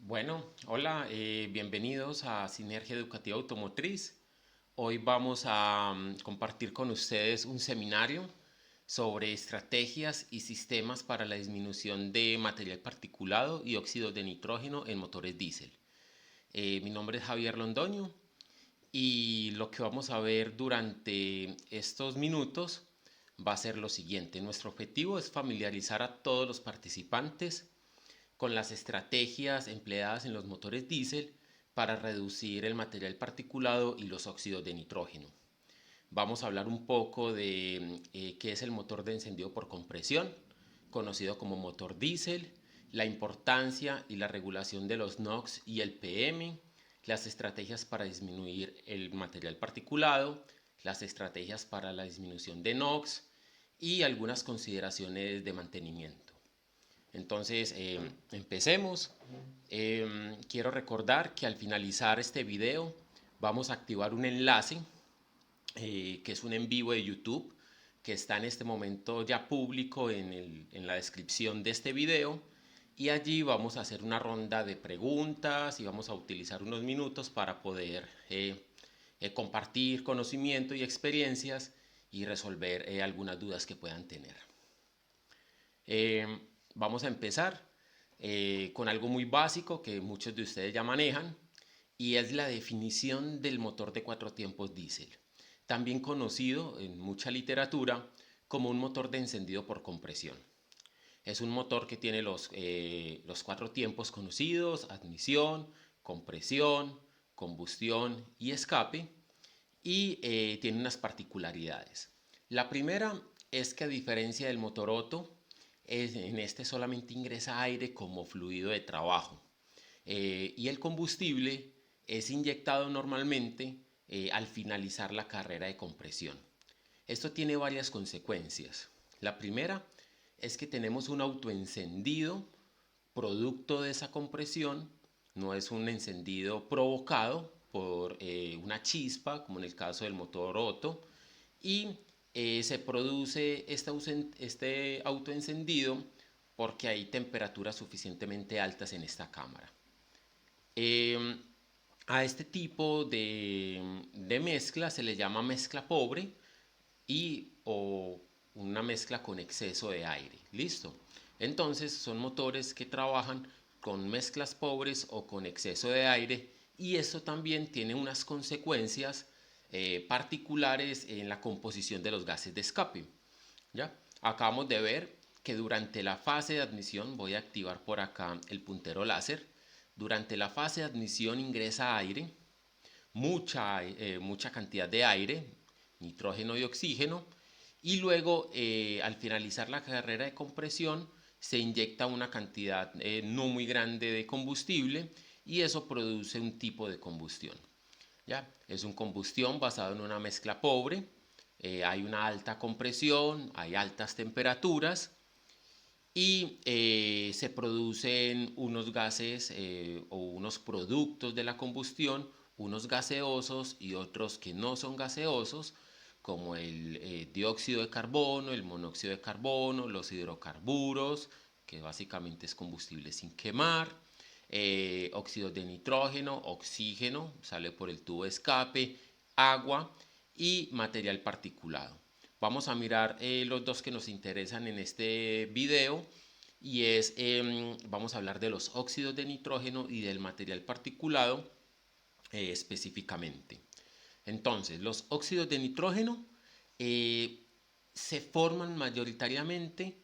Hola, bienvenidos a Sinergia Educativa Automotriz. Hoy vamos a compartir con ustedes un seminario sobre estrategias y sistemas para la disminución de material particulado y óxidos de nitrógeno en motores diésel. Mi nombre es Javier Londoño y lo que vamos a ver durante estos minutos va a ser lo siguiente. Nuestro objetivo es familiarizar a todos los participantes con las estrategias empleadas en los motores diésel para reducir el material particulado y los óxidos de nitrógeno. Vamos a hablar un poco de qué es el motor de encendido por compresión, conocido como motor diésel, la importancia y la regulación de los NOx y el PM, las estrategias para disminuir el material particulado, las estrategias para la disminución de NOx y algunas consideraciones de mantenimiento. Entonces, empecemos. Quiero recordar que al finalizar este video vamos a activar un enlace que es un en vivo de YouTube que está en este momento ya público en la descripción de este video y allí vamos a hacer una ronda de preguntas y vamos a utilizar unos minutos para poder compartir conocimiento y experiencias y resolver algunas dudas que puedan tener. Eh, Vamos a empezar con algo muy básico que muchos de ustedes ya manejan y es la definición del motor de cuatro tiempos diésel, también conocido en mucha literatura como un motor de encendido por compresión. Es un motor que tiene los cuatro tiempos conocidos: admisión, compresión, combustión y escape, y tiene unas particularidades. La primera es que, a diferencia del motor Otto, en este solamente ingresa aire como fluido de trabajo, y el combustible es inyectado normalmente al finalizar la carrera de compresión. Esto tiene varias consecuencias. La primera es que tenemos un autoencendido producto de esa compresión, no es un encendido provocado por una chispa, como en el caso del motor Otto, y se produce este autoencendido porque hay temperaturas suficientemente altas en esta cámara. Eh, a este tipo de mezcla se le llama mezcla pobre o una mezcla con exceso de aire. ¿Listo? Entonces son motores que trabajan con mezclas pobres o con exceso de aire, y esto también tiene unas consecuencias particulares en la composición de los gases de escape. ¿Ya? Acabamos de ver que durante la fase de admisión, voy a activar por acá el puntero láser, durante la fase de admisión ingresa aire, mucha cantidad de aire, nitrógeno y oxígeno, y luego al finalizar la carrera de compresión se inyecta una cantidad no muy grande de combustible y eso produce un tipo de combustión. ¿Ya? Es una combustión basada en una mezcla pobre, hay una alta compresión, hay altas temperaturas y se producen unos gases o unos productos de la combustión, unos gaseosos y otros que no son gaseosos, como el dióxido de carbono, el monóxido de carbono, los hidrocarburos, que básicamente es combustible sin quemar, óxidos de nitrógeno, oxígeno, sale por el tubo de escape, agua y material particulado. Vamos a mirar los dos que nos interesan en este video y vamos a hablar de los óxidos de nitrógeno y del material particulado específicamente. Entonces, los óxidos de nitrógeno eh, se forman mayoritariamente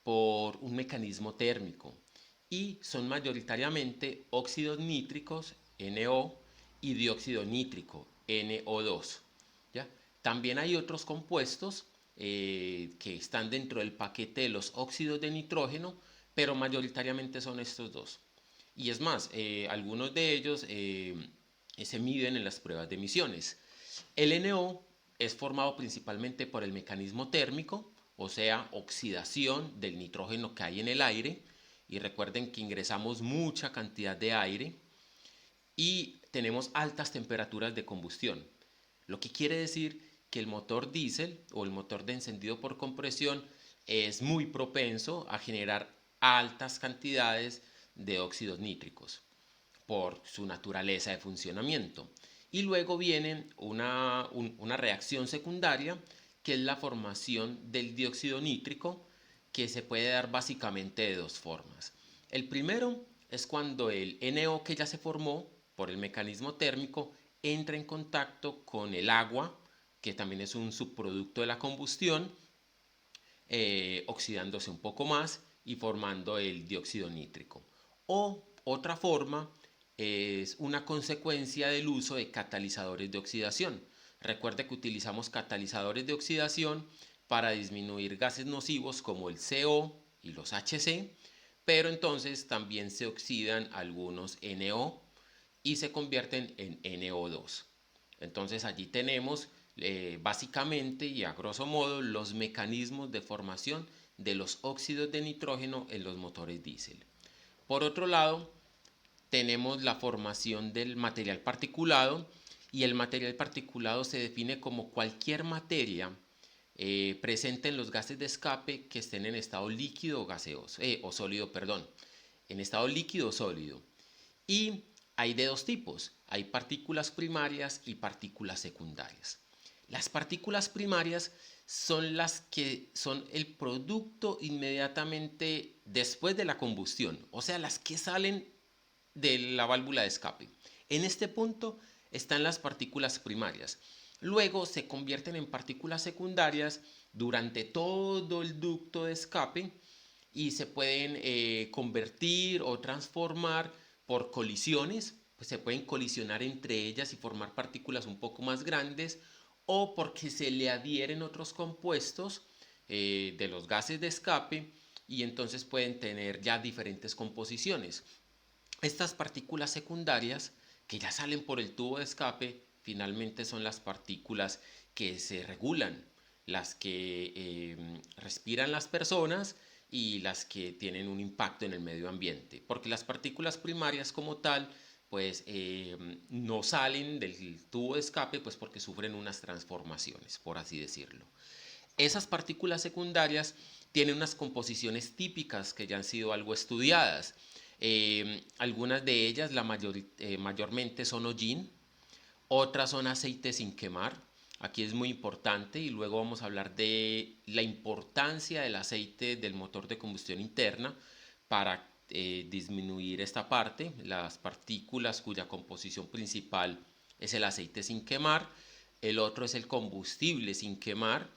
por un mecanismo térmico y son mayoritariamente óxidos nítricos, NO, y dióxido nítrico, NO2. ¿Ya? También hay otros compuestos que están dentro del paquete de los óxidos de nitrógeno, pero mayoritariamente son estos dos. Y es más, algunos de ellos se miden en las pruebas de emisiones. El NO es formado principalmente por el mecanismo térmico, o sea, oxidación del nitrógeno que hay en el aire. Y recuerden que ingresamos mucha cantidad de aire y tenemos altas temperaturas de combustión, lo que quiere decir que el motor diésel o el motor de encendido por compresión es muy propenso a generar altas cantidades de óxidos nítricos. por su naturaleza de funcionamiento. Y luego viene una reacción secundaria, que es la formación del dióxido nítrico, que se puede dar básicamente de dos formas. El primero es cuando el NO que ya se formó por el mecanismo térmico entra en contacto con el agua, que también es un subproducto de la combustión, oxidándose un poco más y formando el dióxido nítrico. O otra forma es una consecuencia del uso de catalizadores de oxidación. Recuerde que utilizamos catalizadores de oxidación para disminuir gases nocivos como el CO y los HC, pero entonces también se oxidan algunos NO y se convierten en NO2. Entonces allí tenemos básicamente y a grosso modo los mecanismos de formación de los óxidos de nitrógeno en los motores diésel. Por otro lado, tenemos la formación del material particulado, y el material particulado se define como cualquier materia presente en los gases de escape que estén en estado líquido o gaseoso, o sólido, perdón, en estado líquido o sólido. Y hay de dos tipos: hay partículas primarias y partículas secundarias. Las partículas primarias son las que son el producto inmediatamente después de la combustión, o sea, las que salen de la válvula de escape. En este punto están las partículas primarias. Luego se convierten en partículas secundarias durante todo el ducto de escape y se pueden convertir o transformar por colisiones, pues se pueden colisionar entre ellas y formar partículas un poco más grandes, o porque se le adhieren otros compuestos de los gases de escape, y entonces pueden tener ya diferentes composiciones. Estas partículas secundarias que ya salen por el tubo de escape finalmente son las partículas que se regulan, las que respiran las personas y las que tienen un impacto en el medio ambiente, porque las partículas primarias como tal pues no salen del tubo de escape, pues porque sufren unas transformaciones, por así decirlo. Esas partículas secundarias tienen unas composiciones típicas que ya han sido algo estudiadas. Algunas de ellas, mayormente son hollín, otras son aceites sin quemar. Aquí es muy importante, y luego vamos a hablar de la importancia del aceite del motor de combustión interna para disminuir esta parte, las partículas cuya composición principal es el aceite sin quemar. El otro es el combustible sin quemar,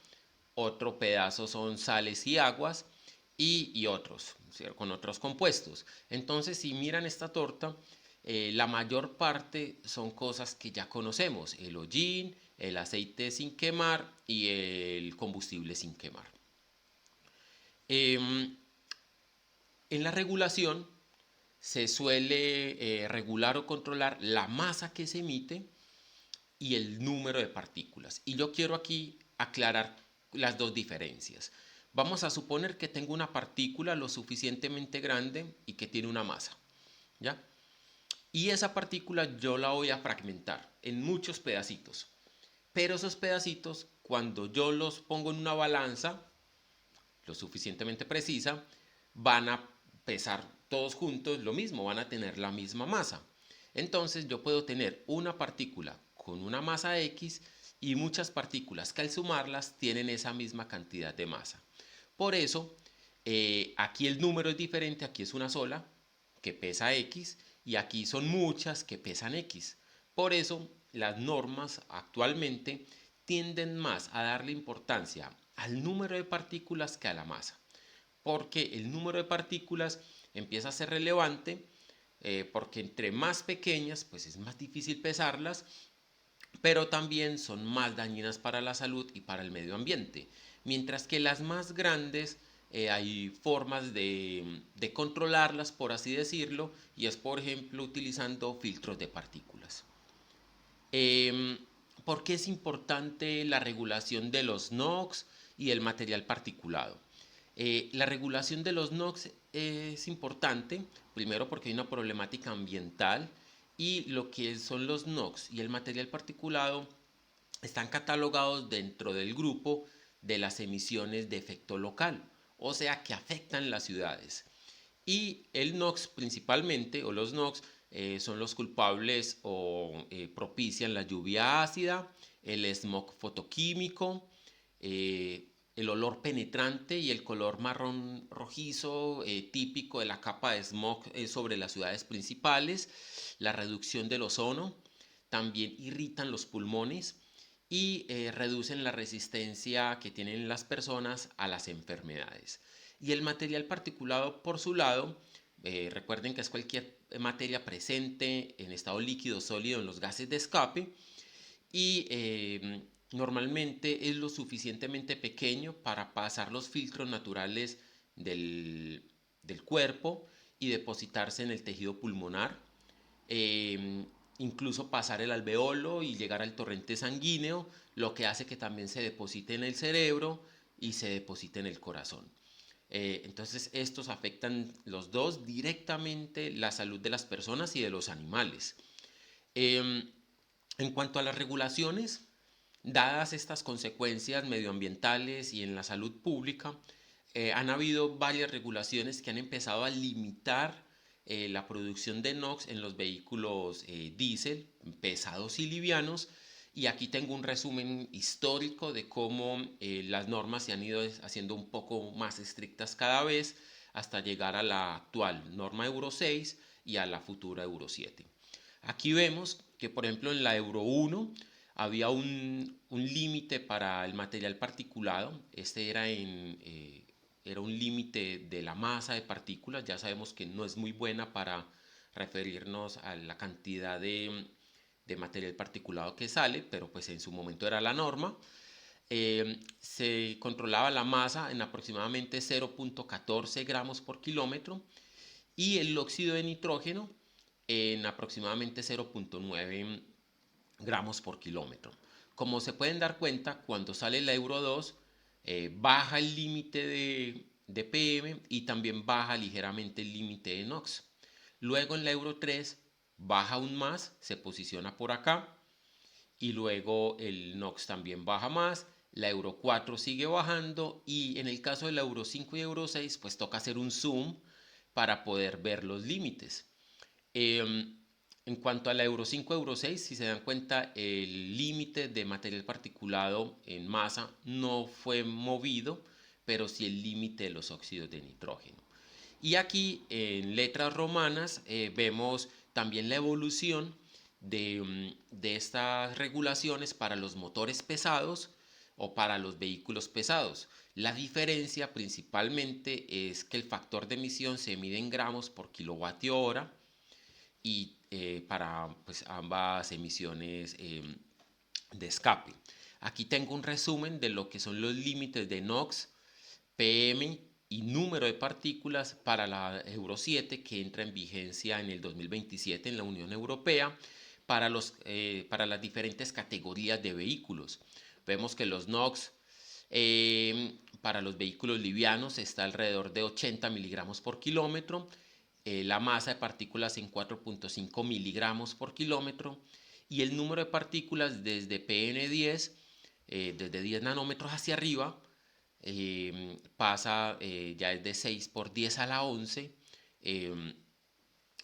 otro pedazo son sales y aguas, y otros, ¿cierto?, con otros compuestos. Entonces, si miran esta torta, la mayor parte son cosas que ya conocemos: el hollín, el aceite sin quemar y el combustible sin quemar. En la regulación se suele regular o controlar la masa que se emite y el número de partículas. Y yo quiero aquí aclarar las dos diferencias. Vamos a suponer que tengo una partícula lo suficientemente grande y que tiene una masa, ¿ya? Y esa partícula yo la voy a fragmentar en muchos pedacitos. Pero esos pedacitos, cuando yo los pongo en una balanza lo suficientemente precisa, van a pesar todos juntos lo mismo, van a tener la misma masa. Entonces yo puedo tener una partícula con una masa X y muchas partículas que al sumarlas tienen esa misma cantidad de masa. Por eso, aquí el número es diferente, aquí es una sola que pesa X y aquí son muchas que pesan X. Por eso las normas actualmente tienden más a darle importancia al número de partículas que a la masa, porque el número de partículas empieza a ser relevante, porque entre más pequeñas pues es más difícil pesarlas, pero también son más dañinas para la salud y para el medio ambiente, mientras que las más grandes hay formas de controlarlas, por así decirlo, y es por ejemplo utilizando filtros de partículas. Eh, ¿Por qué es importante la regulación de los NOx y el material particulado? La regulación de los NOx es importante, primero porque hay una problemática ambiental, y lo que son los NOx y el material particulado están catalogados dentro del grupo de las emisiones de efecto local, o sea que afectan las ciudades. Y el NOx principalmente, o los NOx, son los culpables o propician la lluvia ácida, el smog fotoquímico, el olor penetrante y el color marrón rojizo típico de la capa de smog sobre las ciudades principales, la reducción del ozono, también irritan los pulmones y reducen la resistencia que tienen las personas a las enfermedades. Y el material particulado, por su lado, recuerden que es cualquier materia presente en estado líquido, sólido en los gases de escape y normalmente es lo suficientemente pequeño para pasar los filtros naturales del cuerpo y depositarse en el tejido pulmonar, eh, incluso pasar el alveolo y llegar al torrente sanguíneo, lo que hace que también se deposite en el cerebro y se deposite en el corazón. Entonces estos afectan los dos directamente la salud de las personas y de los animales. Eh, en cuanto a las regulaciones, dadas estas consecuencias medioambientales y en la salud pública, han habido varias regulaciones que han empezado a limitar la producción de NOx en los vehículos diésel, pesados y livianos. Y aquí tengo un resumen histórico de cómo las normas se han ido haciendo un poco más estrictas cada vez hasta llegar a la actual norma Euro 6 y a la futura Euro 7. Aquí vemos que, por ejemplo, en la Euro 1 había un límite para el material particulado. Este era un límite de la masa de partículas. Ya sabemos que no es muy buena para referirnos a la cantidad de material particulado que sale, pero pues en su momento era la norma. Se controlaba la masa en aproximadamente 0.14 gramos por kilómetro y el óxido de nitrógeno en aproximadamente 0.9 gramos por kilómetro. Como se pueden dar cuenta, cuando sale la Euro 2, baja el límite de PM y también baja ligeramente el límite de NOx. Luego en la Euro 3 baja aún más, se posiciona por acá y luego el NOx también baja más. La Euro 4 sigue bajando y en el caso de la Euro 5 y Euro 6 pues toca hacer un zoom para poder ver los límites. En cuanto a la Euro 5, Euro 6, si se dan cuenta, el límite de material particulado en masa no fue movido, pero sí el límite de los óxidos de nitrógeno. Y aquí en letras romanas vemos también la evolución de estas regulaciones para los motores pesados o para los vehículos pesados. La diferencia principalmente es que el factor de emisión se mide en gramos por kilovatio hora y para pues, ambas emisiones de escape. Aquí tengo un resumen de lo que son los límites de NOx, PM y número de partículas para la Euro 7 que entra en vigencia en el 2027 en la Unión Europea para las diferentes categorías de vehículos. Vemos que los NOx para los vehículos livianos está alrededor de 80 miligramos por kilómetro, la masa de partículas en 4.5 miligramos por kilómetro y el número de partículas desde PN10, desde 10 nanómetros hacia arriba, pasa ya es de 6 por 10 a la 11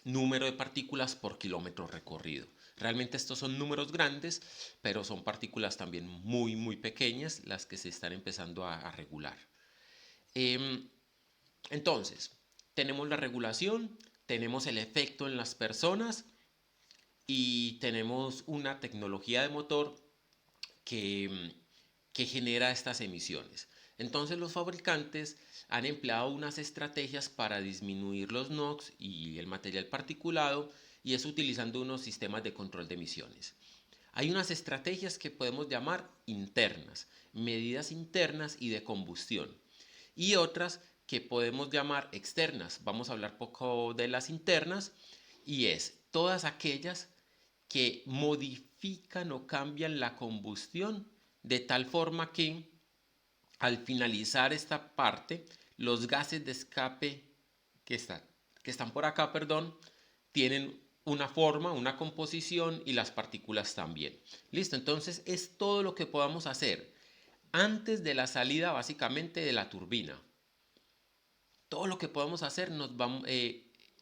número de partículas por kilómetro recorrido. Realmente estos son números grandes, pero son partículas también muy pequeñas las que se están empezando a regular. Entonces, tenemos la regulación, tenemos el efecto en las personas y tenemos una tecnología de motor que genera estas emisiones. Entonces los fabricantes han empleado unas estrategias para disminuir los NOx y el material particulado y es utilizando unos sistemas de control de emisiones. Hay unas estrategias que podemos llamar internas, medidas internas y de combustión, y otras que podemos llamar externas. Vamos a hablar poco de las internas y es todas aquellas que modifican o cambian la combustión de tal forma que al finalizar esta parte, los gases de escape que están, que están por acá, perdón, tienen una forma, una composición y las partículas también. Listo, entonces es todo lo que podamos hacer antes de la salida básicamente de la turbina. Todo lo que podamos hacer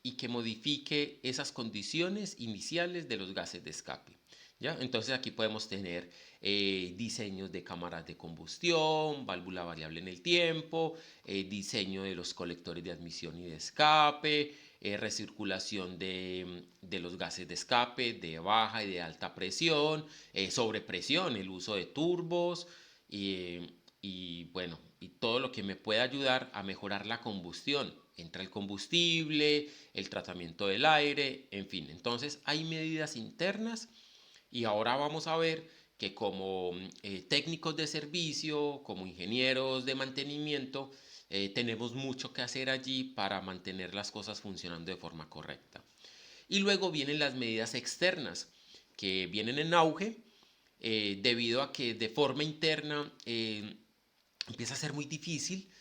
y que modifique esas condiciones iniciales de los gases de escape. ¿Ya? Entonces aquí podemos tener diseños de cámaras de combustión, válvula variable en el tiempo, diseño de los colectores de admisión y de escape, recirculación de los gases de escape de baja y de alta presión, sobrepresión, el uso de turbos y bueno, y todo lo que me pueda ayudar a mejorar la combustión. Entra el combustible, el tratamiento del aire, en fin. Entonces hay medidas internas y ahora vamos a ver que como técnicos de servicio, como ingenieros de mantenimiento, tenemos mucho que hacer allí para mantener las cosas funcionando de forma correcta. Y luego vienen las medidas externas, que vienen en auge debido a que de forma interna empieza a ser muy difícil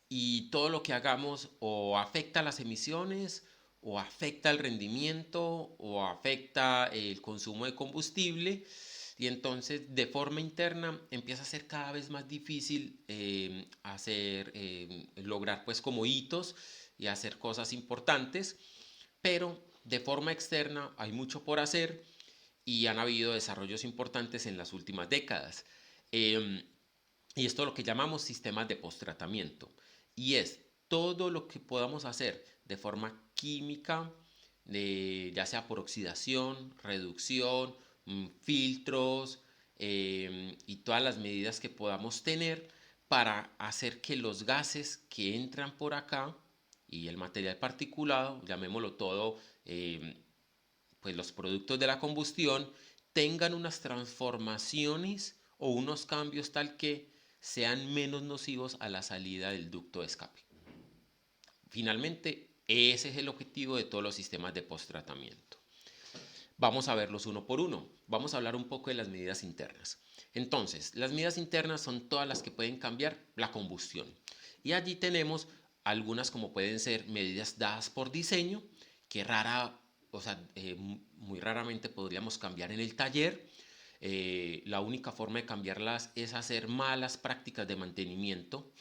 y todo lo que hagamos o afecta las emisiones o afecta el rendimiento o afecta el consumo de combustible y entonces de forma interna empieza a ser cada vez más difícil lograr pues como hitos y hacer cosas importantes, pero de forma externa hay mucho por hacer y han habido desarrollos importantes en las últimas décadas. Eh, y esto es lo que llamamos sistemas de posttratamiento. Y es todo lo que podamos hacer de forma química, ya sea por oxidación, reducción, filtros y todas las medidas que podamos tener para hacer que los gases que entran por acá y el material particulado, llamémoslo todo, eh, pues los productos de la combustión tengan unas transformaciones o unos cambios tal que sean menos nocivos a la salida del ducto de escape. Finalmente, ese es el objetivo de todos los sistemas de posttratamiento. Vamos a verlos uno por uno. Vamos a hablar un poco de las medidas internas. Entonces, las medidas internas son todas las que pueden cambiar la combustión. Y allí tenemos algunas como pueden ser medidas dadas por diseño, que muy raramente podríamos cambiar en el taller. La única forma de cambiarlas es hacer malas prácticas de mantenimiento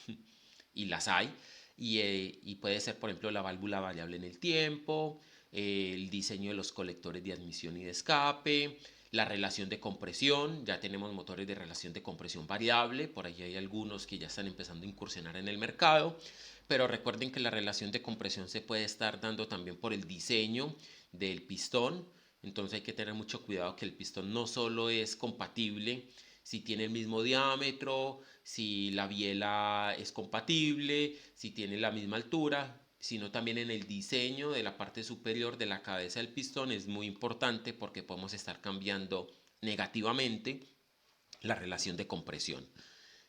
y las hay. Y puede ser, por ejemplo, la válvula variable en el tiempo, el diseño de los colectores de admisión y de escape, la relación de compresión, ya tenemos motores de relación de compresión variable, por ahí hay algunos que ya están empezando a incursionar en el mercado, pero recuerden que la relación de compresión se puede estar dando también por el diseño del pistón, entonces hay que tener mucho cuidado que el pistón no solo es compatible si tiene el mismo diámetro, si la biela es compatible, si tiene la misma altura, sino también en el diseño de la parte superior de la cabeza del pistón es muy importante porque podemos estar cambiando negativamente la relación de compresión.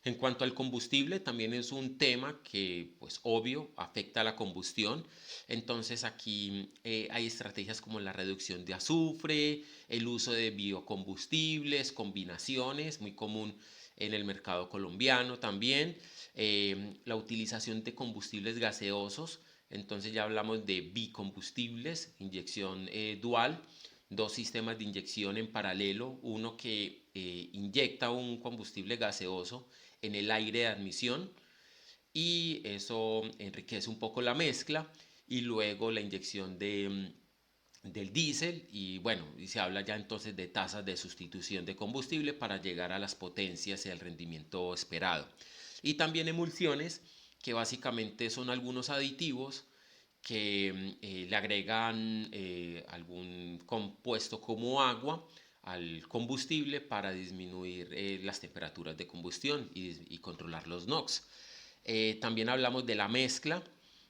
En cuanto al combustible, también es un tema que, pues obvio, afecta a la combustión. Entonces aquí hay estrategias como la reducción de azufre, el uso de biocombustibles, combinaciones, muy común en el mercado colombiano también, la utilización de combustibles gaseosos. Entonces ya hablamos de bicombustibles, inyección dual, dos sistemas de inyección en paralelo, uno que inyecta un combustible gaseoso en el aire de admisión y eso enriquece un poco la mezcla y luego la inyección del diésel y bueno, y se habla ya entonces de tasas de sustitución de combustible para llegar a las potencias y al rendimiento esperado. Y también emulsiones que básicamente son algunos aditivos que le agregan algún compuesto como agua al combustible para disminuir las temperaturas de combustión y controlar los NOx. También hablamos de la mezcla,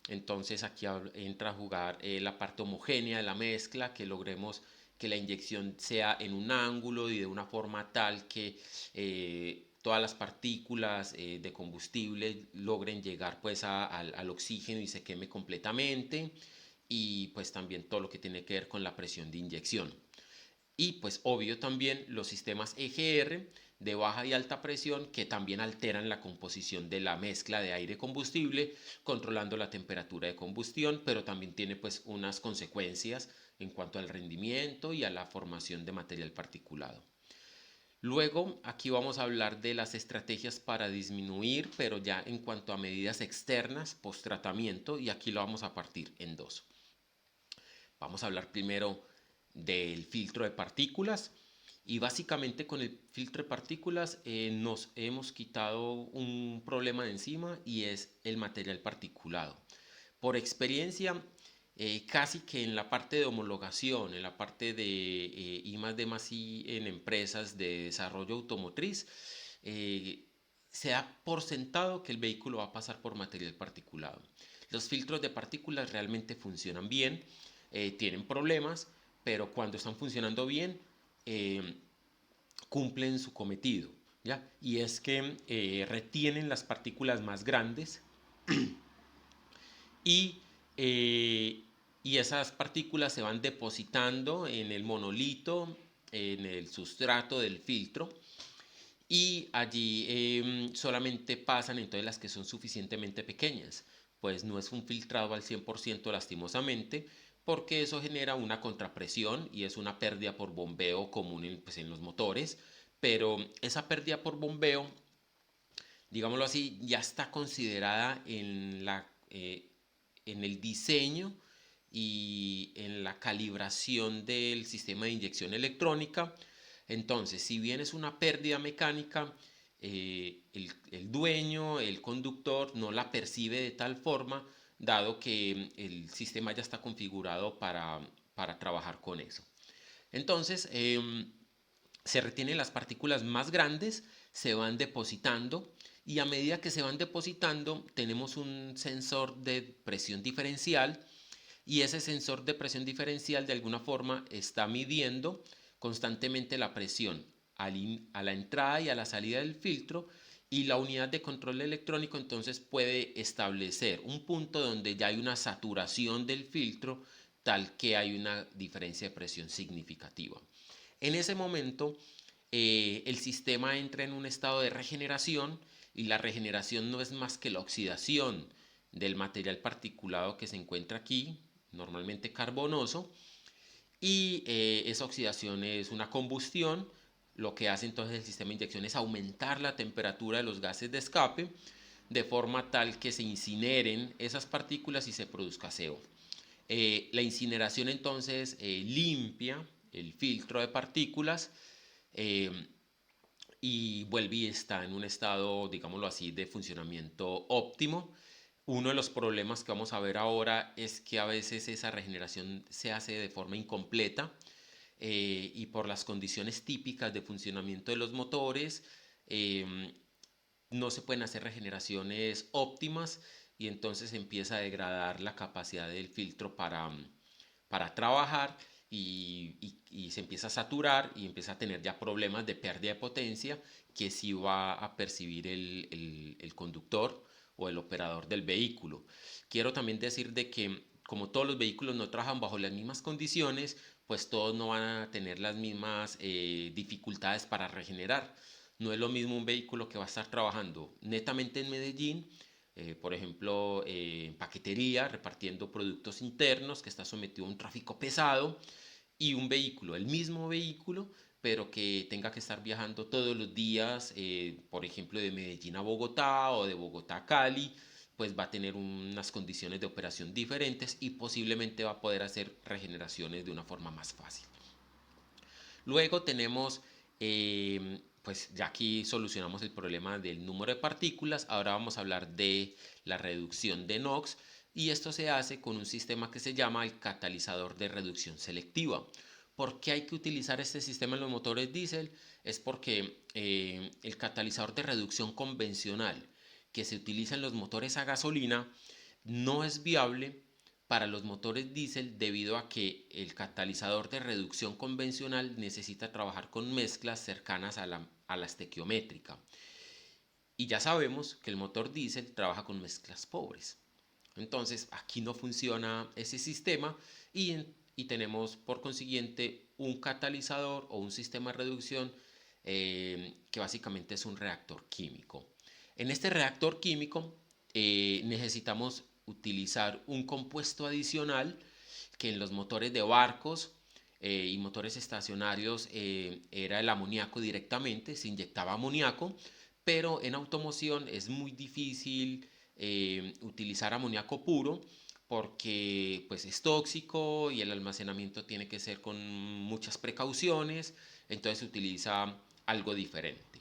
entonces aquí entra a jugar la parte homogénea de la mezcla, que logremos que la inyección sea en un ángulo y de una forma tal que todas las partículas de combustible logren llegar pues al oxígeno y se queme completamente y pues también todo lo que tiene que ver con la presión de inyección. Y pues obvio también los sistemas EGR de baja y alta presión que también alteran la composición de la mezcla de aire combustible, controlando la temperatura de combustión, pero también tiene pues unas consecuencias en cuanto al rendimiento y a la formación de material particulado. Luego, aquí vamos a hablar de las estrategias para disminuir, pero ya en cuanto a medidas externas, post tratamiento, y aquí lo vamos a partir en dos. Vamos a hablar primero del filtro de partículas. Y básicamente con el filtro de partículas nos hemos quitado un problema de encima y es el material particulado. Por experiencia, casi que en la parte de homologación, en la parte de I+D+I en empresas de desarrollo automotriz, eh, se da por sentado que el vehículo va a pasar por material particulado. Los filtros de partículas realmente funcionan bien, tienen problemas, pero cuando están funcionando bien, eh, cumplen su cometido, ¿ya? Y es que retienen las partículas más grandes y, eh, y esas partículas se van depositando en el monolito, en el sustrato del filtro, y allí solamente pasan entonces las que son suficientemente pequeñas, pues no es un filtrado al 100% lastimosamente, porque eso genera una contrapresión y es una pérdida por bombeo común pues, en los motores, pero esa pérdida por bombeo, digámoslo así, ya está considerada en el diseño y en la calibración del sistema de inyección electrónica. Entonces, si bien es una pérdida mecánica, el dueño, el conductor, no la percibe de tal forma, dado que el sistema ya está configurado para trabajar con eso. Entonces, se retienen las partículas más grandes, se van depositando y a medida que se van depositando tenemos un sensor de presión diferencial y ese sensor de presión diferencial de alguna forma está midiendo constantemente la presión a la entrada y a la salida del filtro y la unidad de control electrónico entonces puede establecer un punto donde ya hay una saturación del filtro tal que hay una diferencia de presión significativa. En ese momento, el sistema entra en un estado de regeneración y la regeneración no es más que la oxidación del material particulado que se encuentra aquí, normalmente carbonoso, y esa oxidación es una combustión. Lo que hace entonces el sistema de inyección es aumentar la temperatura de los gases de escape de forma tal que se incineren esas partículas y se produzca CO. La incineración entonces limpia el filtro de partículas eh, y vuelve y está en un estado, digámoslo así, de funcionamiento óptimo. Uno de los problemas que vamos a ver ahora es que a veces esa regeneración se hace de forma incompleta y por las condiciones típicas de funcionamiento de los motores no se pueden hacer regeneraciones óptimas y entonces empieza a degradar la capacidad del filtro para trabajar y se empieza a saturar y empieza a tener ya problemas de pérdida de potencia que sí va a percibir el conductor o el operador del vehículo. Quiero también decir de que como todos los vehículos no trabajan bajo las mismas condiciones, pues todos no van a tener las mismas dificultades para regenerar. No es lo mismo un vehículo que va a estar trabajando netamente en Medellín, por ejemplo, en paquetería, repartiendo productos internos, que está sometido a un tráfico pesado, y un vehículo, el mismo vehículo, pero que tenga que estar viajando todos los días, por ejemplo, de Medellín a Bogotá o de Bogotá a Cali, pues va a tener unas condiciones de operación diferentes y posiblemente va a poder hacer regeneraciones de una forma más fácil. Luego tenemos, pues ya aquí solucionamos el problema del número de partículas, ahora vamos a hablar de la reducción de NOx y esto se hace con un sistema que se llama el catalizador de reducción selectiva. ¿Por qué hay que utilizar este sistema en los motores diésel? Es porque el catalizador de reducción convencional que se utiliza en los motores a gasolina no es viable para los motores diésel debido a que el catalizador de reducción convencional necesita trabajar con mezclas cercanas a la estequiométrica. Y ya sabemos que el motor diésel trabaja con mezclas pobres. Entonces aquí no funciona ese sistema y tenemos por consiguiente un catalizador o un sistema de reducción que básicamente es un reactor químico. En este reactor químico necesitamos utilizar un compuesto adicional que en los motores de barcos y motores estacionarios era el amoníaco directamente, se inyectaba amoníaco, pero en automoción es muy difícil utilizar amoníaco puro porque pues es tóxico y el almacenamiento tiene que ser con muchas precauciones, entonces se utiliza algo diferente.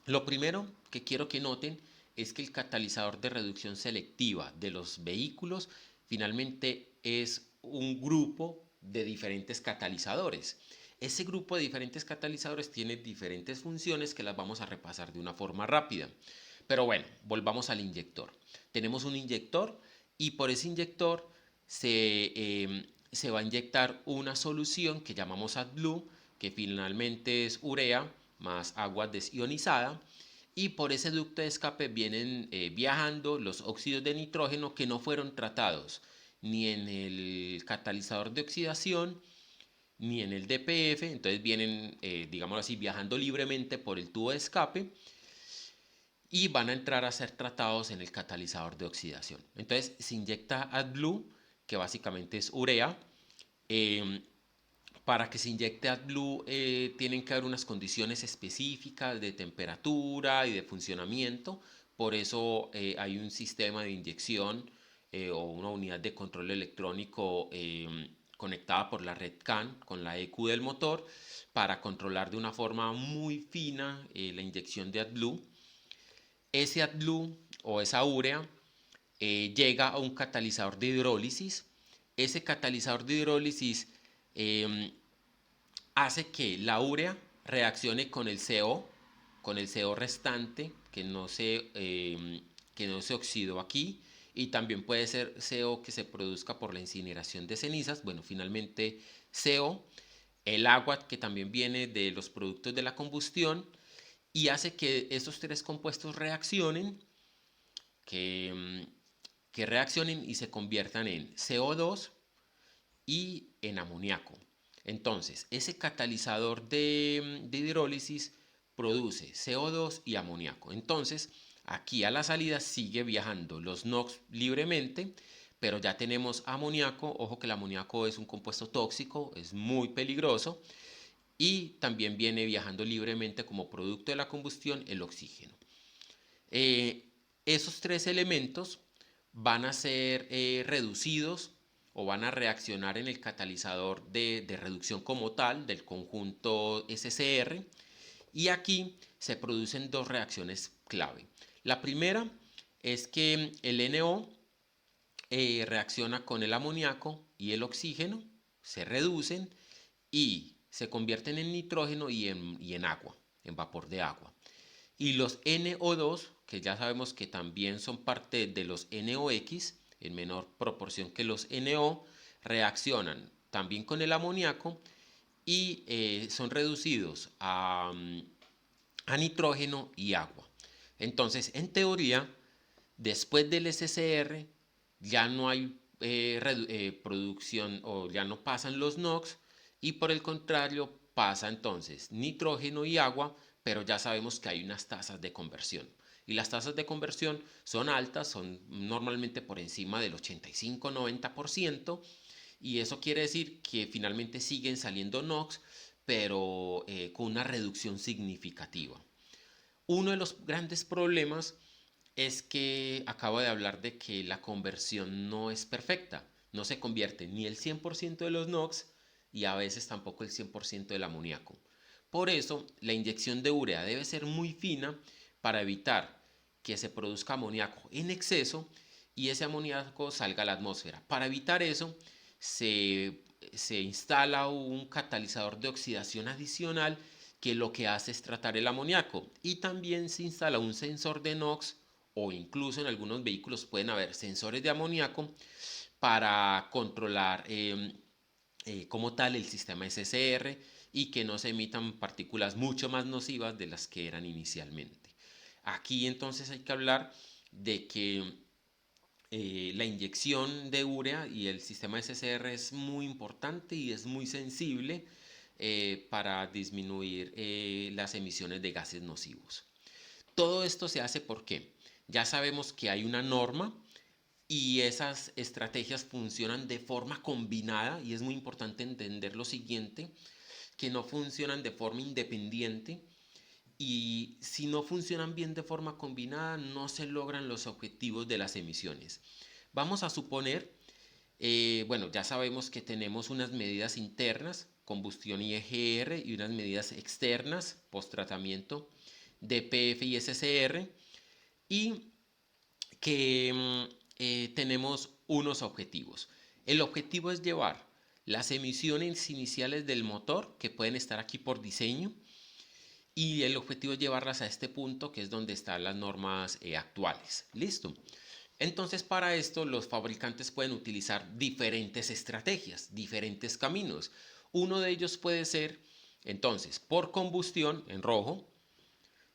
Lo primero que quiero que noten es que el catalizador de reducción selectiva de los vehículos finalmente es un grupo de diferentes catalizadores. Ese grupo de diferentes catalizadores tiene diferentes funciones que las vamos a repasar de una forma rápida. Pero bueno, volvamos al inyector. Tenemos un inyector y por ese inyector se va a inyectar una solución que llamamos AdBlue, que finalmente es urea más agua desionizada, y por ese ducto de escape vienen viajando los óxidos de nitrógeno que no fueron tratados ni en el catalizador de oxidación ni en el DPF, entonces vienen, digámoslo así, viajando libremente por el tubo de escape y van a entrar a ser tratados en el catalizador de oxidación. Entonces se inyecta AdBlue, que básicamente es urea. Eh, para que se inyecte AdBlue tienen que haber unas condiciones específicas de temperatura y de funcionamiento. Por eso hay un sistema de inyección o una unidad de control electrónico conectada por la red CAN con la EQ del motor para controlar de una forma muy fina la inyección de AdBlue. Ese AdBlue o esa urea llega a un catalizador de hidrólisis. Ese catalizador de hidrólisis eh, hace que la urea reaccione con el CO restante que no se oxidó aquí, y también puede ser CO que se produzca por la incineración de cenizas. Bueno, finalmente CO, el agua que también viene de los productos de la combustión, y hace que estos tres compuestos reaccionen, que, que reaccionen y se conviertan en CO2 y en amoníaco. Entonces, ese catalizador de hidrólisis produce CO2 y amoníaco. Entonces, aquí a la salida sigue viajando los NOx libremente, pero ya tenemos amoníaco. Ojo que el amoníaco es un compuesto tóxico, es muy peligroso, y también viene viajando libremente como producto de la combustión el oxígeno. Eh, Esos tres elementos van a ser reducidos o van a reaccionar en el catalizador de reducción como tal del conjunto SCR, y aquí se producen dos reacciones clave. La primera es que el NO reacciona con el amoníaco y el oxígeno, se reducen y se convierten en nitrógeno y en agua, en vapor de agua. Y los NO2, que ya sabemos que también son parte de los NOx, en menor proporción que los NO, reaccionan también con el amoníaco y son reducidos a nitrógeno y agua. Entonces, en teoría, después del SCR ya no hay producción, o ya no pasan los NOx, y por el contrario pasa entonces nitrógeno y agua, pero ya sabemos que hay unas tasas de conversión. Y las tasas de conversión son altas, son normalmente por encima del 85-90%, y eso quiere decir que finalmente siguen saliendo NOx, pero con una reducción significativa. Uno de los grandes problemas es que acabo de hablar de que la conversión no es perfecta. No se convierte ni el 100% de los NOx y a veces tampoco el 100% del amoníaco. Por eso, la inyección de urea debe ser muy fina para evitar que se produzca amoníaco en exceso y ese amoníaco salga a la atmósfera. Para evitar eso, se instala un catalizador de oxidación adicional que lo que hace es tratar el amoníaco, y también se instala un sensor de NOx, o incluso en algunos vehículos pueden haber sensores de amoníaco para controlar como tal el sistema SCR y que no se emitan partículas mucho más nocivas de las que eran inicialmente. Aquí entonces hay que hablar de que la inyección de urea y el sistema SCR es muy importante y es muy sensible para disminuir las emisiones de gases nocivos. Todo esto se hace porque ya sabemos que hay una norma y esas estrategias funcionan de forma combinada, y es muy importante entender lo siguiente, que no funcionan de forma independiente, y si no funcionan bien de forma combinada no se logran los objetivos de las emisiones. Vamos a suponer, bueno, ya sabemos que tenemos unas medidas internas, combustión y EGR, y unas medidas externas, post-tratamiento, DPF y SCR, y que tenemos unos objetivos. El objetivo es llevar las emisiones iniciales del motor, que pueden estar aquí por diseño, y el objetivo es llevarlas a este punto, que es donde están las normas actuales. ¿Listo? Entonces, para esto los fabricantes pueden utilizar diferentes estrategias, diferentes caminos. Uno de ellos puede ser, entonces, por combustión, en rojo,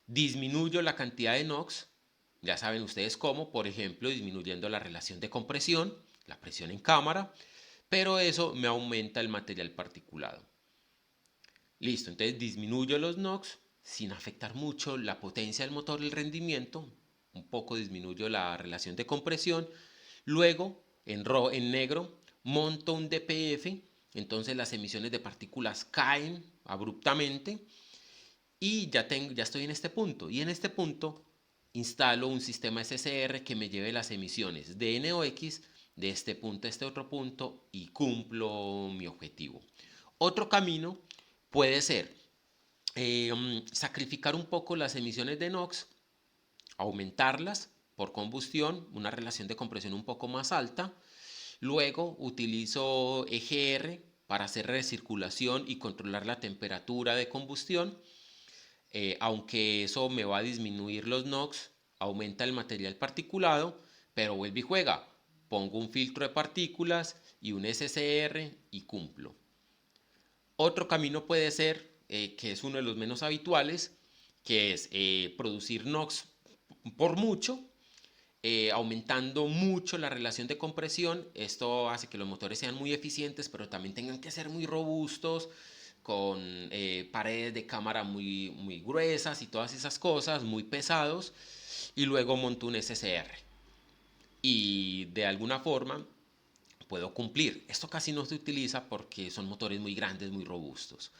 disminuyo la cantidad de NOx, ya saben ustedes cómo, por ejemplo, disminuyendo la relación de compresión, la presión en cámara, pero eso me aumenta el material particulado. Listo, entonces disminuyo los NOx sin afectar mucho la potencia del motor, el rendimiento, un poco disminuyo la relación de compresión, luego en negro monto un DPF, entonces las emisiones de partículas caen abruptamente y ya estoy en este punto. Y en este punto instalo un sistema SCR que me lleve las emisiones de NOx de este punto a este otro punto y cumplo mi objetivo. Otro camino puede ser sacrificar un poco las emisiones de NOx, aumentarlas por combustión, una relación de compresión un poco más alta. Luego utilizo EGR para hacer recirculación y controlar la temperatura de combustión. Aunque eso me va a disminuir los NOx, aumenta el material particulado, pero vuelve y juega. Pongo un filtro de partículas y un SCR y cumplo. Otro camino puede ser, que es uno de los menos habituales, que es producir NOx por mucho, aumentando mucho la relación de compresión. Esto hace que los motores sean muy eficientes, pero también tengan que ser muy robustos, con paredes de cámara muy gruesas y todas esas cosas, muy pesados. Y luego monto un SCR. Y de alguna forma puedo cumplir. Esto casi no se utiliza porque son motores muy grandes, muy robustos.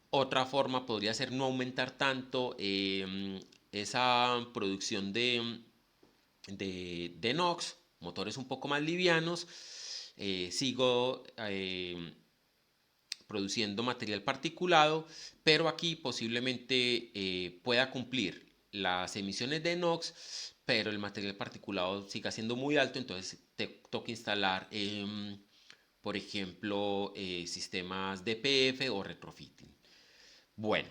Otra forma podría ser no aumentar tanto esa producción de NOx, motores un poco más livianos. Sigo produciendo material particulado, pero aquí posiblemente pueda cumplir las emisiones de NOx, pero el material particulado siga siendo muy alto, entonces te toca instalar, por ejemplo, sistemas DPF o retrofitting. Bueno,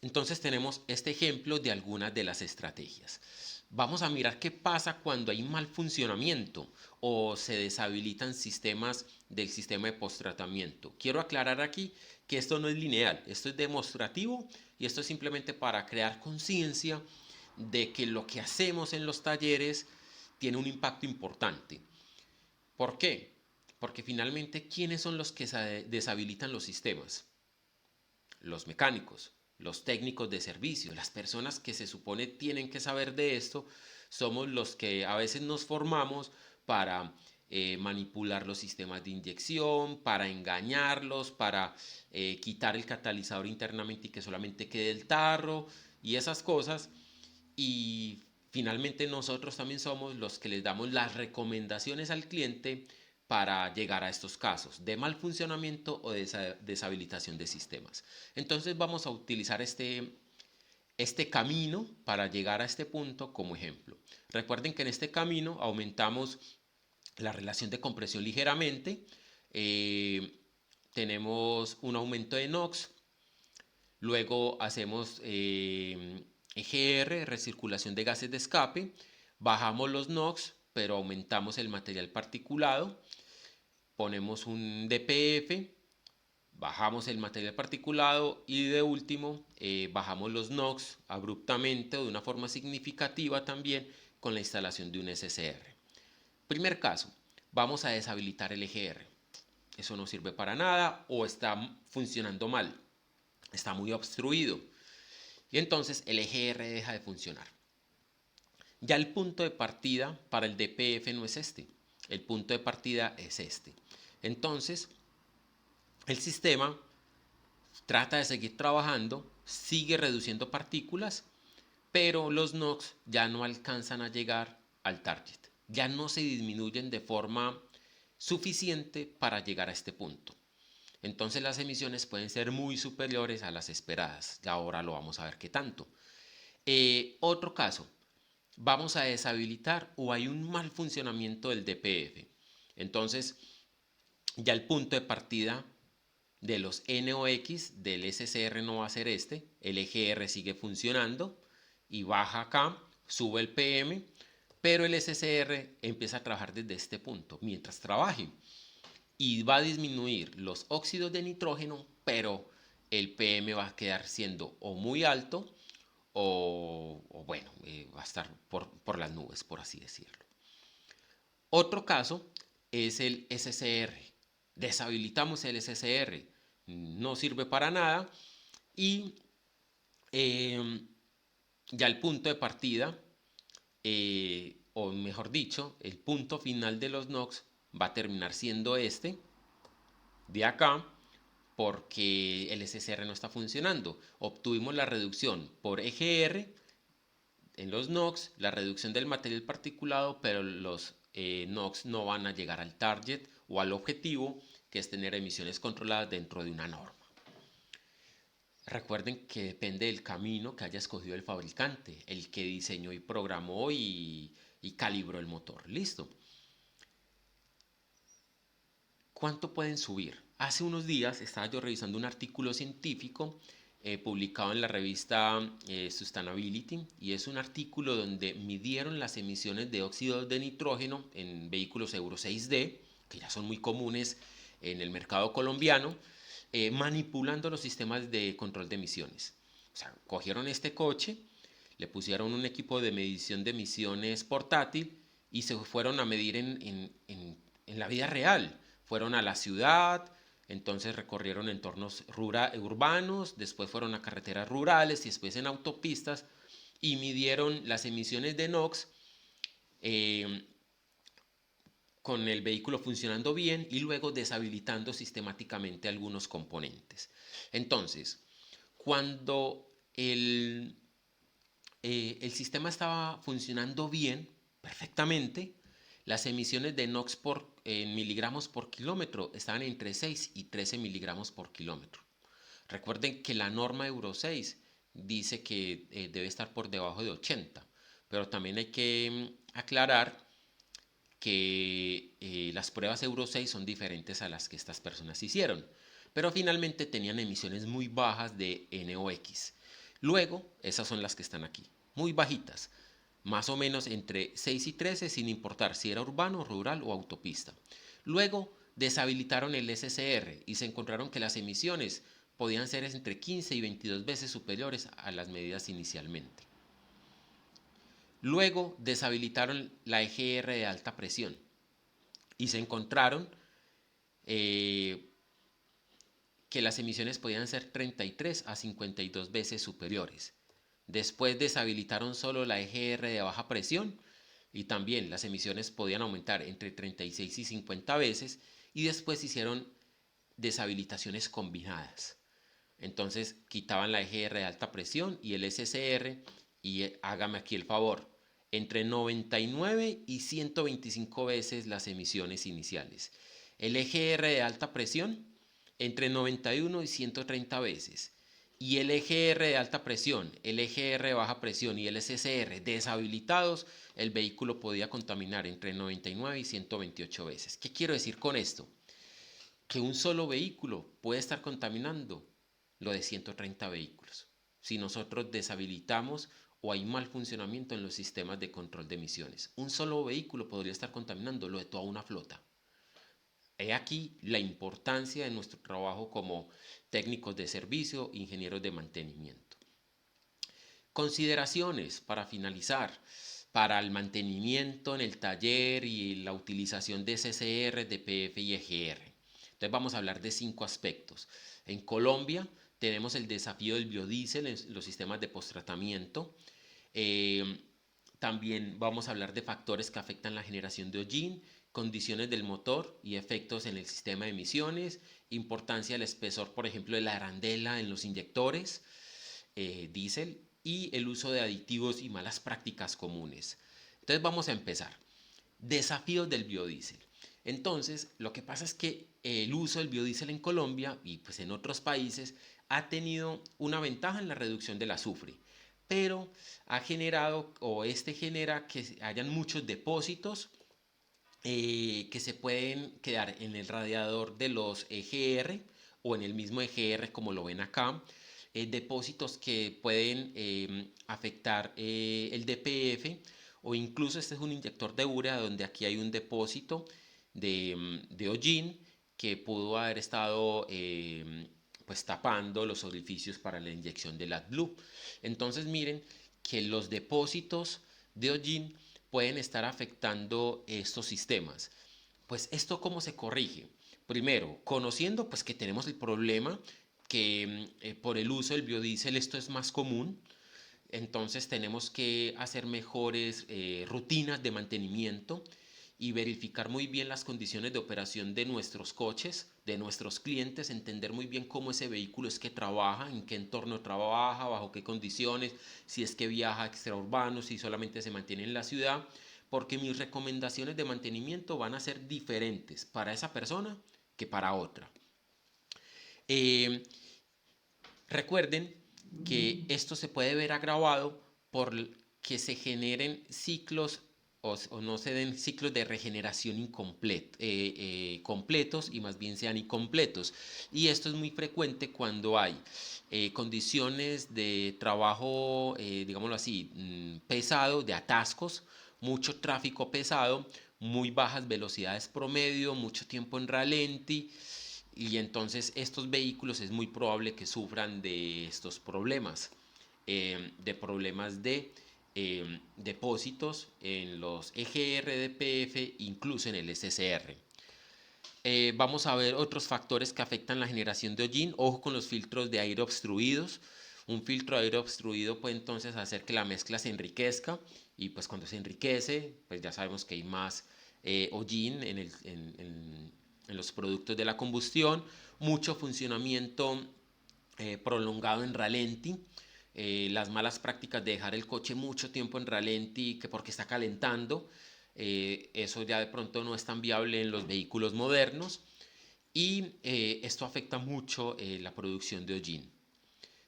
entonces tenemos este ejemplo de algunas de las estrategias. Vamos a mirar qué pasa cuando hay mal funcionamiento o se deshabilitan sistemas del sistema de posttratamiento. Quiero aclarar aquí que esto no es lineal, esto es demostrativo y esto es simplemente para crear conciencia de que lo que hacemos en los talleres tiene un impacto importante. ¿Por qué? Porque finalmente, ¿quiénes son los que deshabilitan los sistemas? Los mecánicos, los técnicos de servicio, las personas que se supone tienen que saber de esto, somos los que a veces nos formamos para manipular los sistemas de inyección, para engañarlos, para quitar el catalizador internamente y que solamente quede el tarro y esas cosas. Y finalmente nosotros también somos los que les damos las recomendaciones al cliente para llegar a estos casos de mal funcionamiento o de deshabilitación de sistemas. Entonces vamos a utilizar este camino para llegar a este punto como ejemplo. Recuerden que en este camino aumentamos la relación de compresión ligeramente, tenemos un aumento de NOx, luego hacemos EGR, recirculación de gases de escape, bajamos los NOx, pero aumentamos el material particulado, ponemos un DPF, bajamos el material particulado y de último bajamos los NOx abruptamente o de una forma significativa también con la instalación de un SCR. Primer caso, vamos a deshabilitar el EGR. Eso no sirve para nada o está funcionando mal, está muy obstruido y entonces el EGR deja de funcionar. Ya el punto de partida para el DPF no es este, el punto de partida es este. Entonces, el sistema trata de seguir trabajando, sigue reduciendo partículas, pero los NOx ya no alcanzan a llegar al target. ya no se disminuyen de forma suficiente para llegar a este punto. Entonces las emisiones pueden ser muy superiores a las esperadas. Ya ahora lo vamos a ver qué tanto. Otro caso, vamos a deshabilitar o hay un mal funcionamiento del DPF. Entonces ya el punto de partida de los NOx del SCR no va a ser este, el EGR sigue funcionando y baja acá, sube el PM, pero el SCR empieza a trabajar desde este punto. Mientras trabaje, y va a disminuir los óxidos de nitrógeno, pero el PM va a quedar siendo o muy alto o bueno, va a estar por las nubes, por así decirlo. Otro caso es el SCR. Deshabilitamos el SCR, no sirve para nada y ya el punto de partida, o mejor dicho, el punto final de los NOx va a terminar siendo este de acá, porque el SCR no está funcionando. Obtuvimos la reducción por EGR en los NOx, la reducción del material particulado, pero los NOx no van a llegar al target o al objetivo, que es tener emisiones controladas dentro de una norma. Recuerden que depende del camino que haya escogido el fabricante, el que diseñó y programó y calibró el motor. Listo. ¿Cuánto pueden subir? Hace unos días estaba yo revisando un artículo científico publicado en la revista Sustainability, y es un artículo donde midieron las emisiones de óxido de nitrógeno en vehículos Euro 6D, que ya son muy comunes en el mercado colombiano, manipulando los sistemas de control de emisiones. O sea, cogieron este coche, le pusieron un equipo de medición de emisiones portátil y se fueron a medir en la vida real. Fueron a la ciudad, entonces recorrieron entornos urbanos, después fueron a carreteras rurales y después en autopistas y midieron las emisiones de NOx eh, con el vehículo funcionando bien y luego deshabilitando sistemáticamente algunos componentes. Entonces, cuando el sistema estaba funcionando bien, perfectamente, las emisiones de NOx en miligramos por kilómetro estaban entre 6 y 13 miligramos por kilómetro. Recuerden que la norma Euro 6 dice que debe estar por debajo de 80, pero también hay que aclarar que las pruebas Euro 6 son diferentes a las que estas personas hicieron, pero finalmente tenían emisiones muy bajas de NOx. Luego, esas son las que están aquí, muy bajitas, más o menos entre 6 y 13 sin importar si era urbano, rural o autopista. Luego deshabilitaron el SCR y se encontraron que las emisiones podían ser entre 15 y 22 veces superiores a las medidas inicialmente. Luego deshabilitaron la EGR de alta presión y se encontraron que las emisiones podían ser 33 a 52 veces superiores. Después deshabilitaron solo la EGR de baja presión y también las emisiones podían aumentar entre 36 y 50 veces, y después hicieron deshabilitaciones combinadas. Entonces quitaban la EGR de alta presión y el SCR y hágame aquí el favor, entre 99 y 125 veces las emisiones iniciales. El EGR de alta presión entre 91 y 130 veces. Y el EGR de alta presión, el EGR de baja presión y el SCR deshabilitados, el vehículo podía contaminar entre 99 y 128 veces. ¿Qué quiero decir con esto? Que un solo vehículo puede estar contaminando lo de 130 vehículos si nosotros deshabilitamos o hay mal funcionamiento en los sistemas de control de emisiones. Un solo vehículo podría estar contaminando lo de toda una flota. He aquí la importancia de nuestro trabajo como técnicos de servicio, ingenieros de mantenimiento. Consideraciones para finalizar. Para el mantenimiento en el taller y la utilización de SCR, DPF y EGR. Entonces vamos a hablar de 5 aspectos. En Colombia tenemos el desafío del biodiesel en los sistemas de posttratamiento. También vamos a hablar de factores que afectan la generación de hollín, condiciones del motor y efectos en el sistema de emisiones, importancia del espesor, por ejemplo, de la arandela en los inyectores, diésel, y el uso de aditivos y malas prácticas comunes. Entonces vamos a empezar. Desafíos del biodiesel. Entonces, lo que pasa es que el uso del biodiesel en Colombia y pues en otros países ha tenido una ventaja en la reducción del azufre, pero ha generado o este genera que hayan muchos depósitos que se pueden quedar en el radiador de los EGR o en el mismo EGR como lo ven acá, depósitos que pueden afectar el DPF o incluso este es un inyector de urea donde aquí hay un depósito de hollín que pudo haber estado pues tapando los orificios para la inyección del AdBlue. Entonces miren que los depósitos de hollín pueden estar afectando estos sistemas. Pues esto cómo se corrige. Primero, conociendo pues que tenemos el problema que por el uso del biodiesel esto es más común, entonces tenemos que hacer mejores rutinas de mantenimiento y verificar muy bien las condiciones de operación de nuestros coches, de nuestros clientes, entender muy bien cómo ese vehículo es que trabaja, en qué entorno trabaja, bajo qué condiciones, si es que viaja extraurbano, si solamente se mantiene en la ciudad, porque mis recomendaciones de mantenimiento van a ser diferentes para esa persona que para otra. Eh, Recuerden que esto se puede ver agravado por que se generen ciclos o no se den ciclos de regeneración completos y más bien sean incompletos. Y esto es muy frecuente cuando hay condiciones de trabajo, digámoslo así, pesado, de atascos, mucho tráfico pesado, muy bajas velocidades promedio, mucho tiempo en ralenti y entonces estos vehículos es muy probable que sufran de estos problemas, de problemas de depósitos en los EGR, DPF, incluso en el SCR. Vamos a ver otros factores que afectan la generación de hollín. Ojo con los filtros de aire obstruidos. Un filtro de aire obstruido puede entonces hacer que la mezcla se enriquezca y pues cuando se enriquece, pues ya sabemos que hay más hollín en los productos de la combustión. Mucho funcionamiento prolongado en ralenti. Las malas prácticas de dejar el coche mucho tiempo en ralenti que porque está calentando, eso ya de pronto no es tan viable en los vehículos modernos y esto afecta mucho la producción de hollín.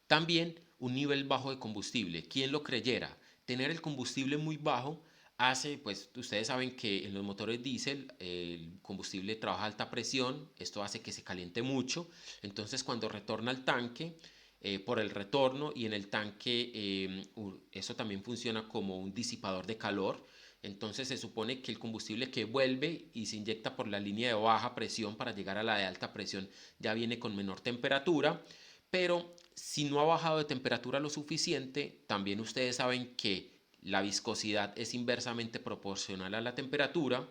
También un nivel bajo de combustible. ¿Quién lo creyera? Tener el combustible muy bajo hace, pues ustedes saben que en los motores diésel el combustible trabaja a alta presión, esto hace que se caliente mucho, entonces cuando retorna al tanque, por el retorno y en el tanque eso también funciona como un disipador de calor, entonces se supone que el combustible que vuelve y se inyecta por la línea de baja presión para llegar a la de alta presión ya viene con menor temperatura, pero si no ha bajado de temperatura lo suficiente, también ustedes saben que la viscosidad es inversamente proporcional a la temperatura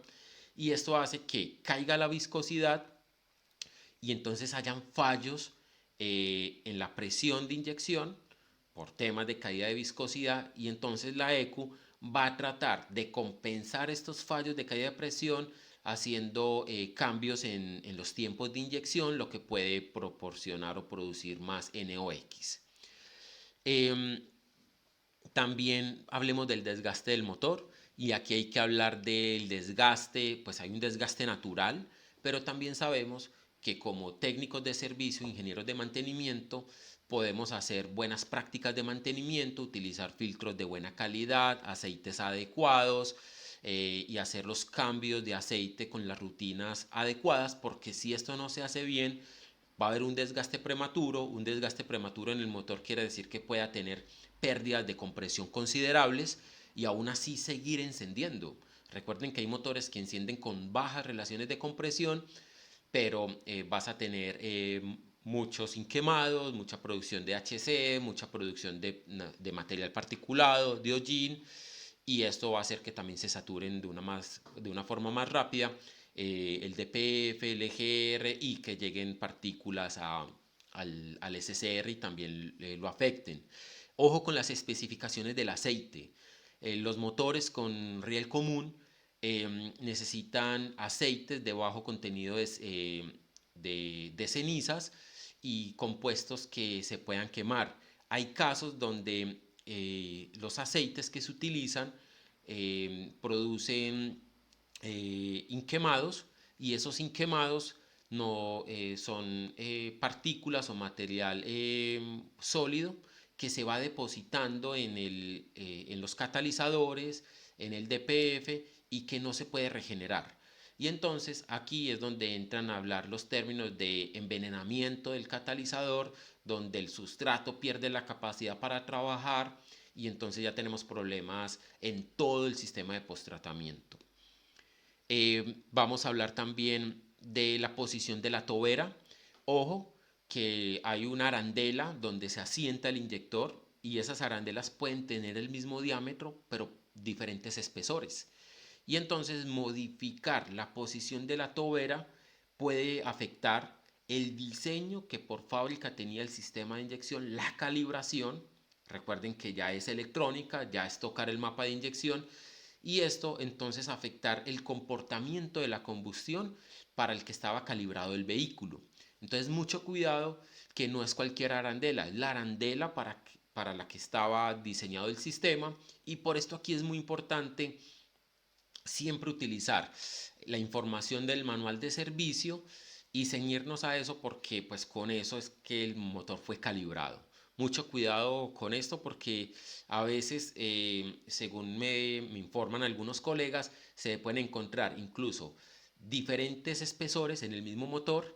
y esto hace que caiga la viscosidad y entonces hayan fallos en la presión de inyección por temas de caída de viscosidad y entonces la ECU va a tratar de compensar estos fallos de caída de presión haciendo cambios en los tiempos de inyección, lo que puede proporcionar o producir más NOx. Eh, También hablemos del desgaste del motor y aquí hay que hablar del desgaste, pues hay un desgaste natural, pero también sabemos que como técnicos de servicio, ingenieros de mantenimiento, podemos hacer buenas prácticas de mantenimiento, utilizar filtros de buena calidad, aceites adecuados y hacer los cambios de aceite con las rutinas adecuadas, porque si esto no se hace bien, va a haber un desgaste prematuro en el motor quiere decir que pueda tener pérdidas de compresión considerables y aún así seguir encendiendo. Recuerden que hay motores que encienden con bajas relaciones de compresión, pero vas a tener muchos inquemados, mucha producción de HC, mucha producción de material particulado, de hollín, y esto va a hacer que también se saturen de una forma más rápida el DPF, el EGR y que lleguen partículas al SCR y también lo afecten. Ojo con las especificaciones del aceite. Los motores con riel común necesitan aceites de bajo contenido de cenizas y compuestos que se puedan quemar. Hay casos donde los aceites que se utilizan producen inquemados, y esos inquemados no son partículas o material sólido que se va depositando en los catalizadores, en el DPF, y que no se puede regenerar. Y entonces aquí es donde entran a hablar los términos de envenenamiento del catalizador, donde el sustrato pierde la capacidad para trabajar, y entonces ya tenemos problemas en todo el sistema de posttratamiento. Vamos a hablar también de la posición de la tobera. Ojo, que hay una arandela donde se asienta el inyector, y esas arandelas pueden tener el mismo diámetro, pero diferentes espesores. Y entonces modificar la posición de la tobera puede afectar el diseño que por fábrica tenía el sistema de inyección, la calibración. Recuerden que ya es electrónica, ya es tocar el mapa de inyección, y esto entonces afectar el comportamiento de la combustión para el que estaba calibrado el vehículo. Entonces mucho cuidado, que no es cualquier arandela, es la arandela para la que estaba diseñado el sistema, y por esto aquí es muy importante siempre utilizar la información del manual de servicio y ceñirnos a eso, porque pues con eso es que el motor fue calibrado. Mucho cuidado con esto, porque a veces, según me informan algunos colegas, se pueden encontrar incluso diferentes espesores en el mismo motor,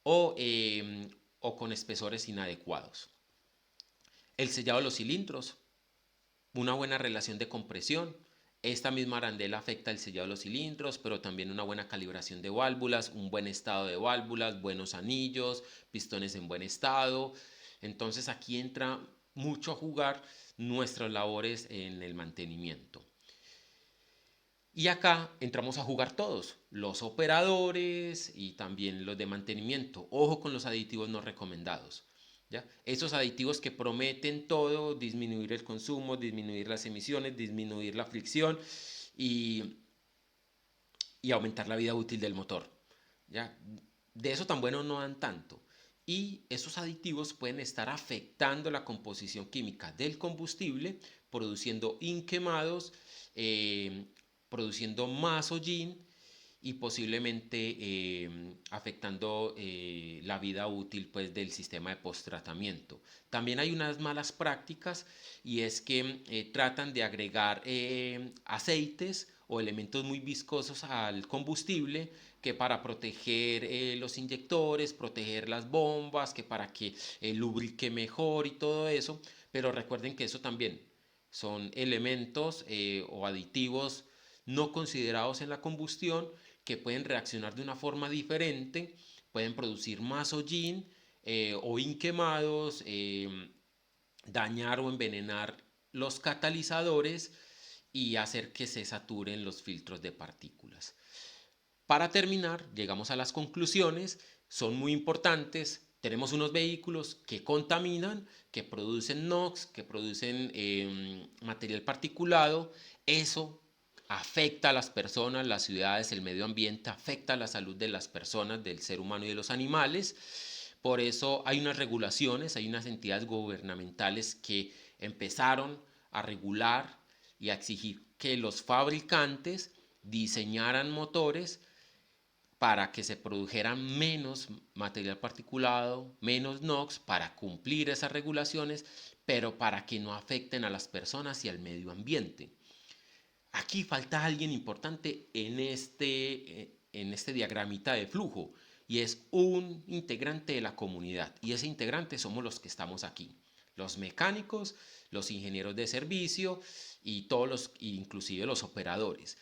o con espesores inadecuados. El sellado de los cilindros, una buena relación de compresión. Esta misma arandela afecta el sellado de los cilindros, pero también una buena calibración de válvulas, un buen estado de válvulas, buenos anillos, pistones en buen estado. Entonces aquí entra mucho a jugar nuestras labores en el mantenimiento. Y acá entramos a jugar todos, los operadores y también los de mantenimiento. Ojo con los aditivos no recomendados. ¿Ya? Esos aditivos que prometen todo: disminuir el consumo, disminuir las emisiones, disminuir la fricción y, y aumentar la vida útil del motor. ¿Ya? De eso tan bueno no dan tanto. Y esos aditivos pueden estar afectando la composición química del combustible, produciendo inquemados, produciendo más hollín, y posiblemente afectando la vida útil pues, del sistema de posttratamiento. También hay unas malas prácticas, y es que tratan de agregar aceites o elementos muy viscosos al combustible, que para proteger los inyectores, proteger las bombas, que para que lubrique mejor y todo eso. Pero recuerden que eso también son elementos o aditivos no considerados en la combustión, que pueden reaccionar de una forma diferente, pueden producir más hollín o inquemados, dañar o envenenar los catalizadores y hacer que se saturen los filtros de partículas. Para terminar, llegamos a las conclusiones. Son muy importantes. Tenemos unos vehículos que contaminan, que producen NOx, que producen material particulado. Eso afecta a las personas, las ciudades, el medio ambiente, afecta a la salud de las personas, del ser humano y de los animales. Por eso hay unas regulaciones, hay unas entidades gubernamentales que empezaron a regular y a exigir que los fabricantes diseñaran motores para que se produjera menos material particulado, menos NOx, para cumplir esas regulaciones, pero para que no afecten a las personas y al medio ambiente. Aquí falta alguien importante en este diagramita de flujo, y es un integrante de la comunidad, y ese integrante somos los que estamos aquí: los mecánicos, los ingenieros de servicio y todos los, inclusive los operadores.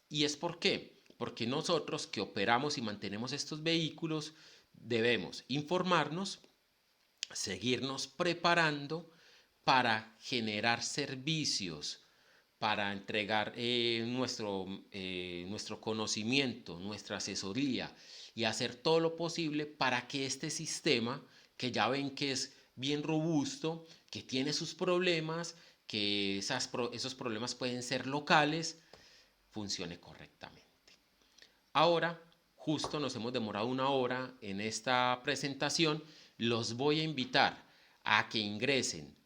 ¿Y es por qué? Porque nosotros que operamos y mantenemos estos vehículos debemos informarnos, seguirnos preparando para generar servicios, para entregar nuestro conocimiento, nuestra asesoría, y hacer todo lo posible para que este sistema, que ya ven que es bien robusto, que tiene sus problemas, que esos problemas pueden ser locales, funcione correctamente. Ahora, justo nos hemos demorado una hora en esta presentación. Los voy a invitar a que ingresen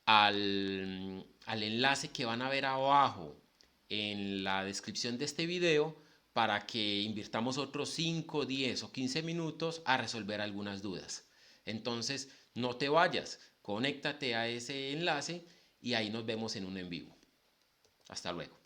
al enlace que van a ver abajo en la descripción de este video para que invirtamos otros 5, 10 o 15 minutos a resolver algunas dudas. Entonces, no te vayas, conéctate a ese enlace y ahí nos vemos en un en vivo. Hasta luego.